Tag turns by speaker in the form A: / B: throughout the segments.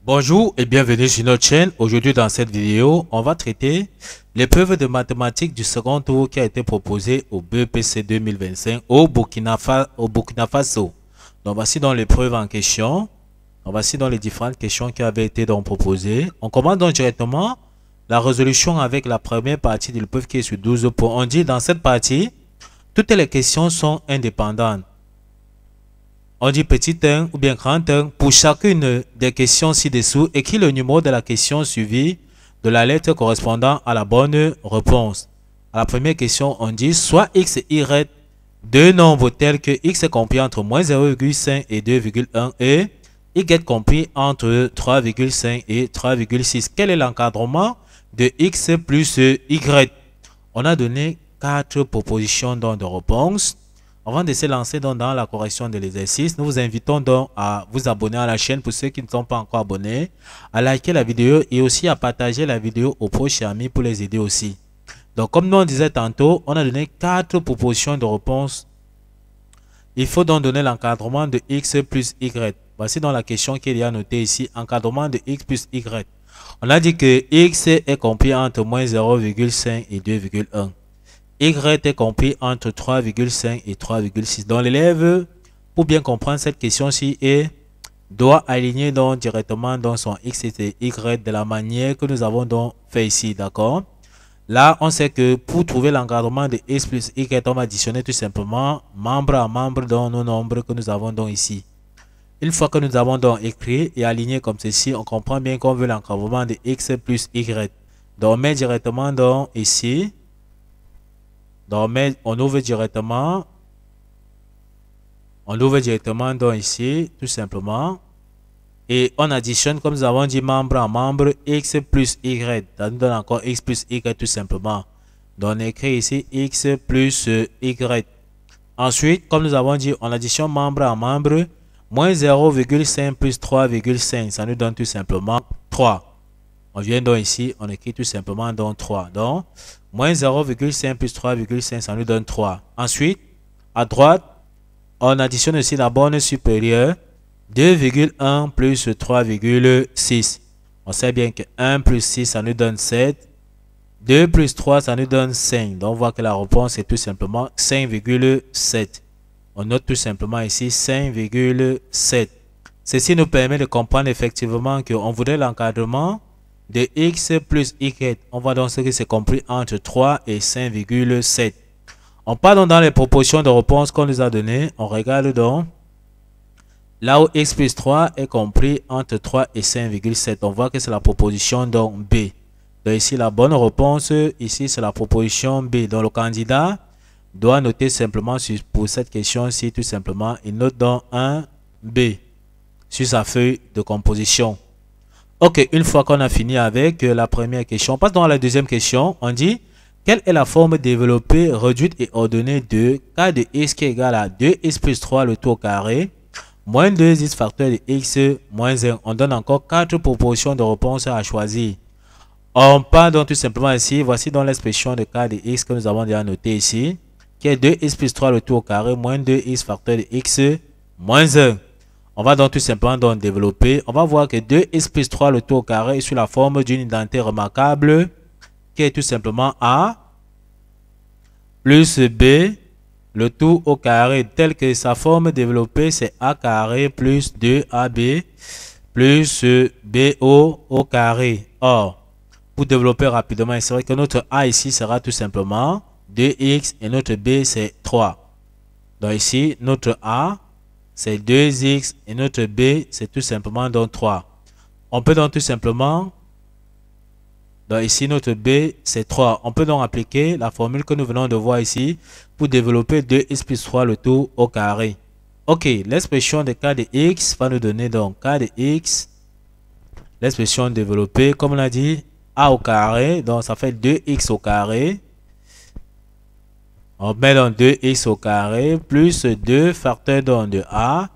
A: Bonjour et bienvenue sur notre chaîne. Aujourd'hui dans cette vidéo, on va traiter l'épreuve de mathématiques du second tour qui a été proposée au BEPC 2025 au Burkina Faso. Donc voici donc l'épreuve en question. Donc voici donc les différentes questions qui avaient été donc proposées. On commence donc directement la résolution avec la première partie de l'épreuve qui est sur 12 points. On dit dans cette partie, toutes les questions sont indépendantes. On dit petit 1 ou bien grand 1 pour chacune des questions ci-dessous. Écris le numéro de la question suivie de la lettre correspondant à la bonne réponse. À la première question, on dit soit x et y deux nombres tels que x est compris entre moins 0,5 et 2,1 et y est compris entre 3,5 et 3,6. Quel est l'encadrement de x plus y? On a donné 4 propositions de réponse. Avant de se lancer dans la correction de l'exercice, nous vous invitons donc à vous abonner à la chaîne pour ceux qui ne sont pas encore abonnés, à liker la vidéo et aussi à partager la vidéo aux proches et amis pour les aider aussi. Donc comme nous on disait tantôt, on a donné 4 propositions de réponse. Il faut donc donner l'encadrement de x plus y. Voici donc la question qui est notée ici, encadrement de x plus y. On a dit que x est compris entre moins 0,5 et 2,1. Y est compris entre 3,5 et 3,6. Donc l'élève, pour bien comprendre cette question-ci, doit aligner donc directement dans son x et y de la manière que nous avons donc fait ici, d'accord? Là, on sait que pour trouver l'encadrement de x plus y, on va additionner tout simplement membre à membre dans nos nombres que nous avons donc ici. Une fois que nous avons donc écrit et aligné comme ceci, on comprend bien qu'on veut l'encadrement de x plus y. Donc on met directement donc ici. Donc, on ouvre directement donc ici, tout simplement. Et on additionne, comme nous avons dit, membre à membre, x plus y. Ça nous donne encore x plus y tout simplement. Donc, on écrit ici x plus y. Ensuite, comme nous avons dit, on additionne membre à membre, moins 0,5 plus 3,5. Ça nous donne tout simplement 3. On vient donc ici, on écrit tout simplement donc 3. Donc, moins 0,5 plus 3,5, ça nous donne 3. Ensuite, à droite, on additionne aussi la borne supérieure. 2,1 plus 3,6. On sait bien que 1 plus 6, ça nous donne 7. 2 plus 3, ça nous donne 5. Donc, on voit que la réponse est tout simplement 5,7. On note tout simplement ici 5,7. Ceci nous permet de comprendre effectivement qu'on voudrait l'encadrement de x plus y. On voit donc ce qui s'est compris entre 3 et 5,7. On part donc dans les propositions de réponse qu'on nous a données. On regarde donc là où x plus 3 est compris entre 3 et 5,7. On voit que c'est la proposition donc B. Donc ici la bonne réponse, ici c'est la proposition B. Donc le candidat doit noter simplement pour cette question-ci tout simplement. Il note donc un B sur sa feuille de composition. Ok, une fois qu'on a fini avec la première question, on passe donc à la deuxième question. On dit, quelle est la forme développée, réduite et ordonnée de k de x qui est égal à 2x plus 3 le tout au carré, moins 2x facteur de x moins 1. On donne encore 4 propositions de réponse à choisir. On part donc tout simplement ici. Voici donc l'expression de k de x que nous avons déjà noté ici, qui est 2x plus 3 le tout au carré, moins 2x facteur de x moins 1. On va donc tout simplement donc développer. On va voir que 2x plus 3 le tout au carré est sous la forme d'une identité remarquable qui est tout simplement A plus B le tout au carré, tel que sa forme développée c'est A carré plus 2AB plus BO au carré. Or, pour développer rapidement, c'est vrai que notre A ici sera tout simplement 2x et notre B c'est 3. Donc ici, notre A c'est 2x et notre b, c'est tout simplement donc 3. On peut donc tout simplement, donc ici notre b, c'est 3. On peut donc appliquer la formule que nous venons de voir ici pour développer 2x plus 3 le tout au carré. Ok, l'expression de k de x va nous donner donc k de x, l'expression développée, comme on a dit, a au carré, donc ça fait 2x au carré. On met donc 2x au carré plus 2 facteurs donc de A.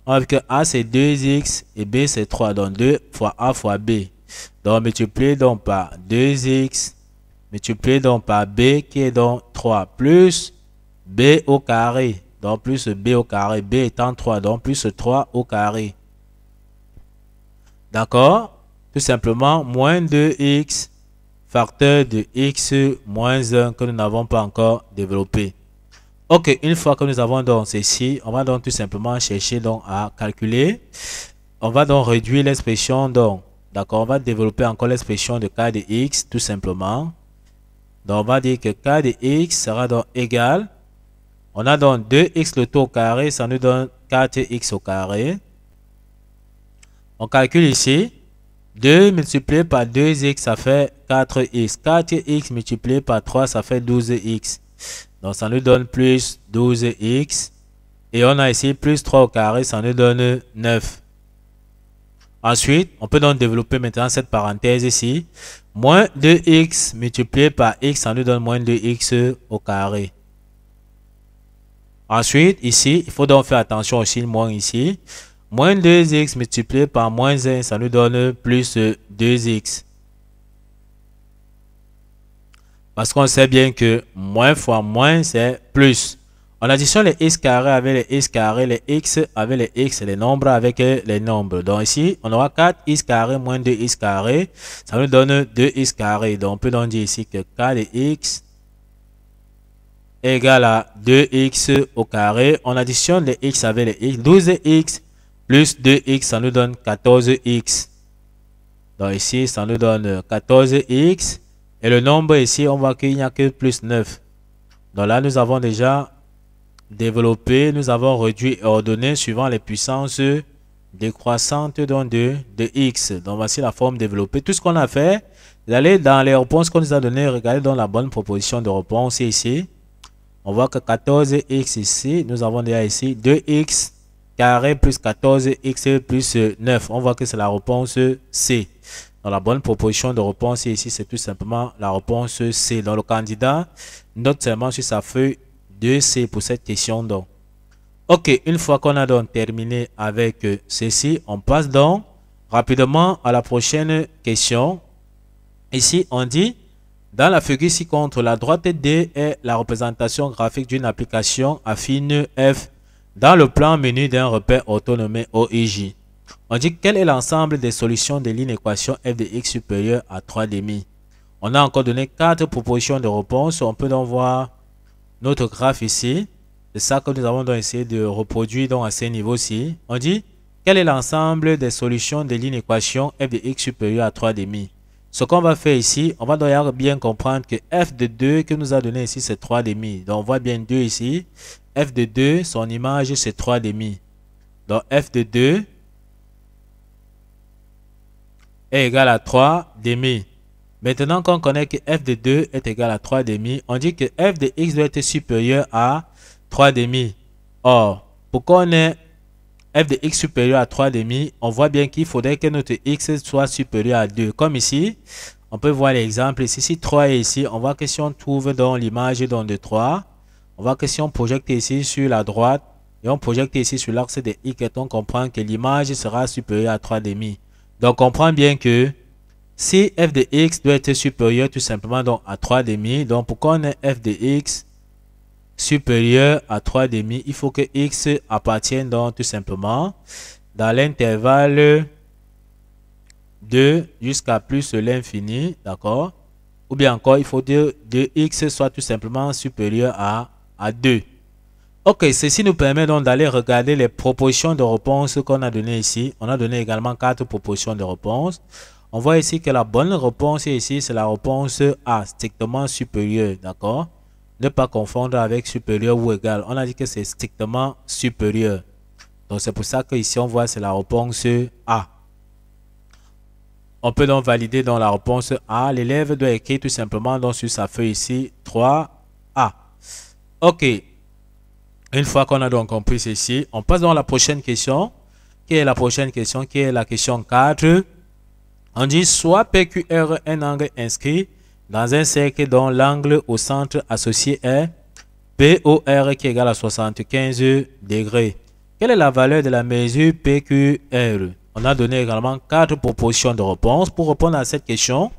A: On voit que A c'est 2x et B c'est 3. Donc 2 fois A fois B. Donc multiplié donc par 2x multiplié donc par B qui est donc 3 plus B au carré. Donc plus B au carré. B étant 3. Donc plus 3 au carré. D'accord? Tout simplement, moins 2x facteur de x moins 1 que nous n'avons pas encore développé. Ok, une fois que nous avons donc ceci, on va donc tout simplement chercher donc à calculer. On va donc réduire l'expression donc. D'accord, on va développer encore l'expression de k de x tout simplement. Donc on va dire que k de x sera donc égal. On a donc 2x le tout au carré, ça nous donne 4x au carré. On calcule ici. 2 multiplié par 2x, ça fait 4x. 4x multiplié par 3, ça fait 12x. Donc, ça nous donne plus 12x. Et on a ici plus 3 au carré, ça nous donne 9. Ensuite, on peut donc développer maintenant cette parenthèse ici. Moins 2x multiplié par x, ça nous donne moins 2x au carré. Ensuite, ici, il faut donc faire attention aussi, moins ici. Moins 2x multiplié par moins 1, ça nous donne plus 2x. Parce qu'on sait bien que moins fois moins, c'est plus. On additionne les x carrés avec les x carrés, les x avec les x, les nombres avec les nombres. Donc ici, on aura 4x carré moins 2x carré. Ça nous donne 2x carré. Donc on peut donc dire ici que k de x égale à 2x au carré. On additionne les x avec les x. 12x plus 2x, ça nous donne 14x. Donc ici, ça nous donne 14x. Et le nombre ici, on voit qu'il n'y a que plus 9. Donc là, nous avons déjà développé, nous avons réduit et ordonné suivant les puissances décroissantes de x. Donc voici la forme développée. Tout ce qu'on a fait, c'est d'aller dans les réponses qu'on nous a données, regarder dans la bonne proposition de réponse ici. On voit que 14x ici, nous avons déjà ici 2x carré plus 14x plus 9. On voit que c'est la réponse C. Dans la bonne proposition de réponse ici, c'est tout simplement la réponse C. Donc le candidat note seulement sur sa feuille 2C pour cette question donc. Ok, une fois qu'on a donc terminé avec ceci, on passe donc rapidement à la prochaine question. Ici, on dit, dans la figure ci-contre, la droite D est la représentation graphique d'une application affine F dans le plan menu d'un repère orthonomé OIJ. On dit quel est l'ensemble des solutions de l'inéquation f de x supérieur à 3,5. On a encore donné 4 propositions de réponse. On peut donc voir notre graphe ici. C'est ça que nous avons donc essayé de reproduire donc à ces niveaux-ci. On dit quel est l'ensemble des solutions de l'inéquation f de x supérieur à 3,5. Ce qu'on va faire ici, on va d'ailleurs bien comprendre que f de 2 que nous a donné ici, c'est 3,5. Donc on voit bien 2 ici. F de 2, son image, c'est 3,5. Donc f de 2 est égal à 3,5. Maintenant qu'on connaît que f de 2 est égal à 3,5, on dit que f de x doit être supérieur à 3,5. Or, pour qu'on ait f de x supérieur à 3,5, on voit bien qu'il faudrait que notre x soit supérieur à 2. Comme ici, on peut voir l'exemple ici. Si 3 est ici, on voit que si on trouve dans l'image de 3, on voit que si on projette ici sur la droite et on projette ici sur l'axe de x, on comprend que l'image sera supérieure à 3,5. Donc, on comprend bien que si f de x doit être supérieur tout simplement donc à 3,5, donc pour qu'on ait f de x supérieur à 3,5, il faut que x appartienne donc tout simplement dans l'intervalle de jusqu'à plus l'infini, d'accord? Ou bien encore, il faut que x soit tout simplement supérieur à 2. Ok, ceci nous permet donc d'aller regarder les propositions de réponse qu'on a données ici. On a donné également 4 propositions de réponse. On voit ici que la bonne réponse ici, c'est la réponse A, strictement supérieure, d'accord? Ne pas confondre avec supérieur ou égal. On a dit que c'est strictement supérieur. Donc c'est pour ça que ici on voit c'est la réponse A. On peut donc valider dans la réponse A. L'élève doit écrire tout simplement donc sur sa feuille ici 3A. Ok. Une fois qu'on a donc compris ceci, on passe dans la prochaine question. Qui est la prochaine question? Qui est la question 4. On dit soit PQR un angle inscrit dans un cercle dont l'angle au centre associé est POR qui est égal à 75 degrés. Quelle est la valeur de la mesure PQR? On a donné également 4 propositions de réponse. Pour répondre à cette question,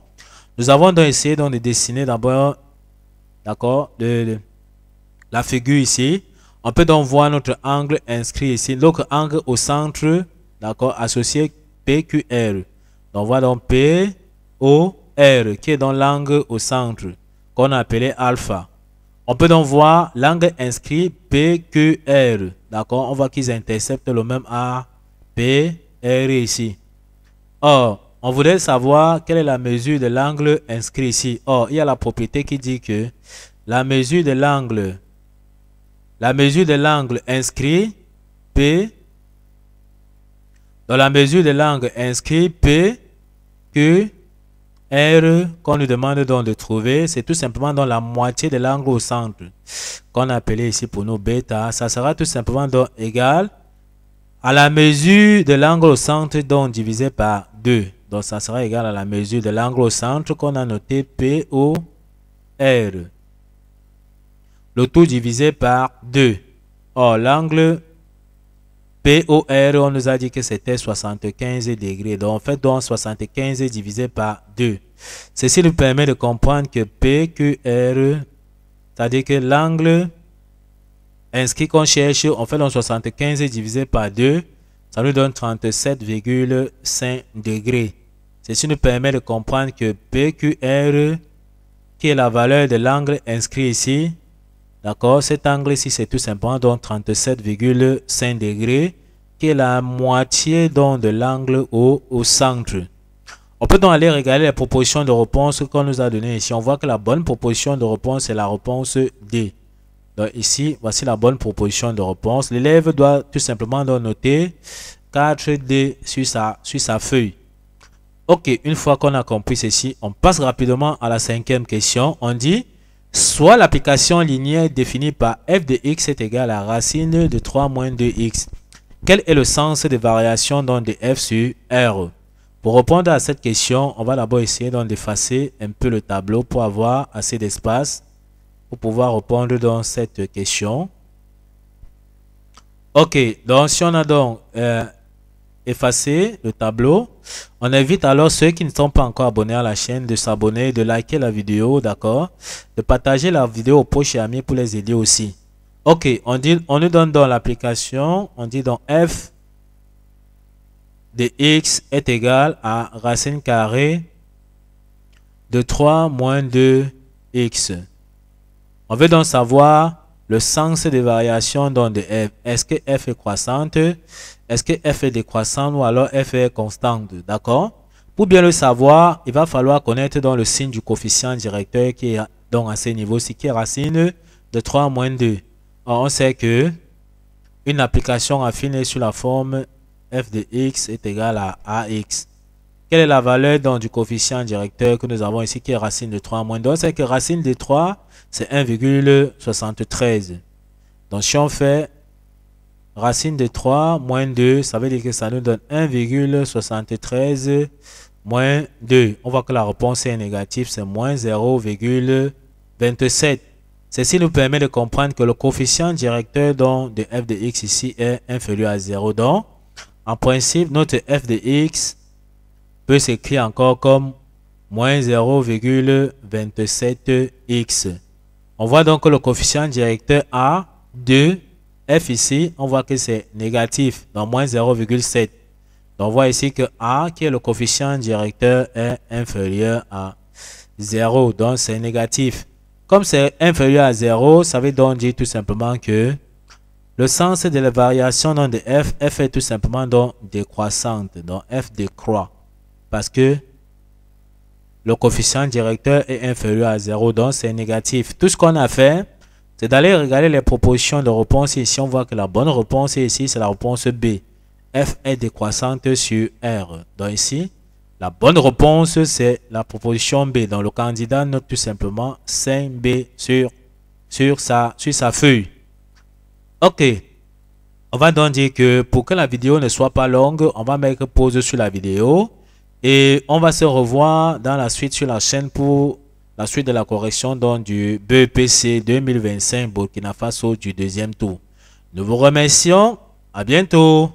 A: nous avons donc essayé donc de dessiner d'abord, d'accord, la figure ici. On peut donc voir notre angle inscrit ici. Donc, angle au centre, d'accord, associé PQR. Donc voilà donc POR qui est dans l'angle au centre qu'on a appelé alpha. On peut donc voir l'angle inscrit PQR. D'accord? On voit qu'ils interceptent le même APR ici. Or, on voudrait savoir quelle est la mesure de l'angle inscrit ici. Or, il y a la propriété qui dit que la mesure de l'angle inscrit P, dans la mesure de l'angle inscrit P, Q, R qu'on nous demande donc de trouver, c'est tout simplement dans la moitié de l'angle au centre qu'on a appelé ici pour nous bêta. Ça sera tout simplement donc égal à la mesure de l'angle au centre donc divisé par 2. Donc ça sera égal à la mesure de l'angle au centre qu'on a noté POR. Le tout divisé par 2. Or l'angle POR, on nous a dit que c'était 75 degrés. Donc, on fait donc 75 divisé par 2. Ceci nous permet de comprendre que PQR, c'est-à-dire que l'angle inscrit qu'on cherche, on fait donc 75 divisé par 2. Ça nous donne 37,5 degrés. Ceci nous permet de comprendre que PQR, qui est la valeur de l'angle inscrit ici, d'accord, cet angle ici, c'est tout simplement donc 37,5 degrés, qui est la moitié donc de l'angle au centre. On peut donc aller regarder les propositions de réponse qu'on nous a données ici. On voit que la bonne proposition de réponse est la réponse D. Donc ici, voici la bonne proposition de réponse. L'élève doit tout simplement donc noter 4D sur sa feuille. Ok, une fois qu'on a compris ceci, on passe rapidement à la cinquième question. On dit, soit l'application linéaire définie par f de x est égale à racine de 3 moins 2x. Quel est le sens des variations donc de f sur R? Pour répondre à cette question, on va d'abord essayer d'effacer un peu le tableau pour avoir assez d'espace pour pouvoir répondre dans cette question. Ok, donc si on a donc effacer le tableau, on invite alors ceux qui ne sont pas encore abonnés à la chaîne de s'abonner, de liker la vidéo, d'accord, de partager la vidéo aux proches et amis pour les aider aussi. Ok, on nous donne dans l'application, on dit donc f de x est égal à racine carrée de 3 moins 2x. On veut donc savoir le sens des variations donc de f. Est-ce que f est croissante? Est-ce que f est décroissante ou alors f est constante? D'accord? Pour bien le savoir, il va falloir connaître donc le signe du coefficient directeur qui est donc à ce niveau-ci, qui est racine de 3 moins 2. Alors, on sait que une application affinée sur la forme f de x est égal à ax. Quelle est la valeur donc du coefficient directeur que nous avons ici qui est racine de 3 moins 2? On sait que racine de 3, c'est 1,73. Donc, si on fait racine de 3 moins 2, ça veut dire que ça nous donne 1,73 moins 2. On voit que la réponse est négative, c'est moins 0,27. Ceci nous permet de comprendre que le coefficient directeur donc, de f de x ici est inférieur à 0. Donc, en principe, notre f de x peut s'écrire encore comme moins 0,27x. On voit donc que le coefficient directeur A de f ici, on voit que c'est négatif, donc moins 0,7. Donc on voit ici que A, qui est le coefficient directeur, est inférieur à 0, donc c'est négatif. Comme c'est inférieur à 0, ça veut donc dire tout simplement que le sens de la variation donc de f est tout simplement donc décroissante, donc f décroît. Parce que le coefficient directeur est inférieur à 0, donc c'est négatif. Tout ce qu'on a fait, c'est d'aller regarder les propositions de réponse. Ici, on voit que la bonne réponse ici, c'est la réponse B. F est décroissante sur R. Donc ici, la bonne réponse, c'est la proposition B. Donc le candidat note tout simplement 5B sur sa feuille. Ok. On va donc dire que pour que la vidéo ne soit pas longue, on va mettre pause sur la vidéo. Et on va se revoir dans la suite sur la chaîne pour la suite de la correction donc, du BEPC 2025 Burkina Faso du deuxième tour. Nous vous remercions. À bientôt.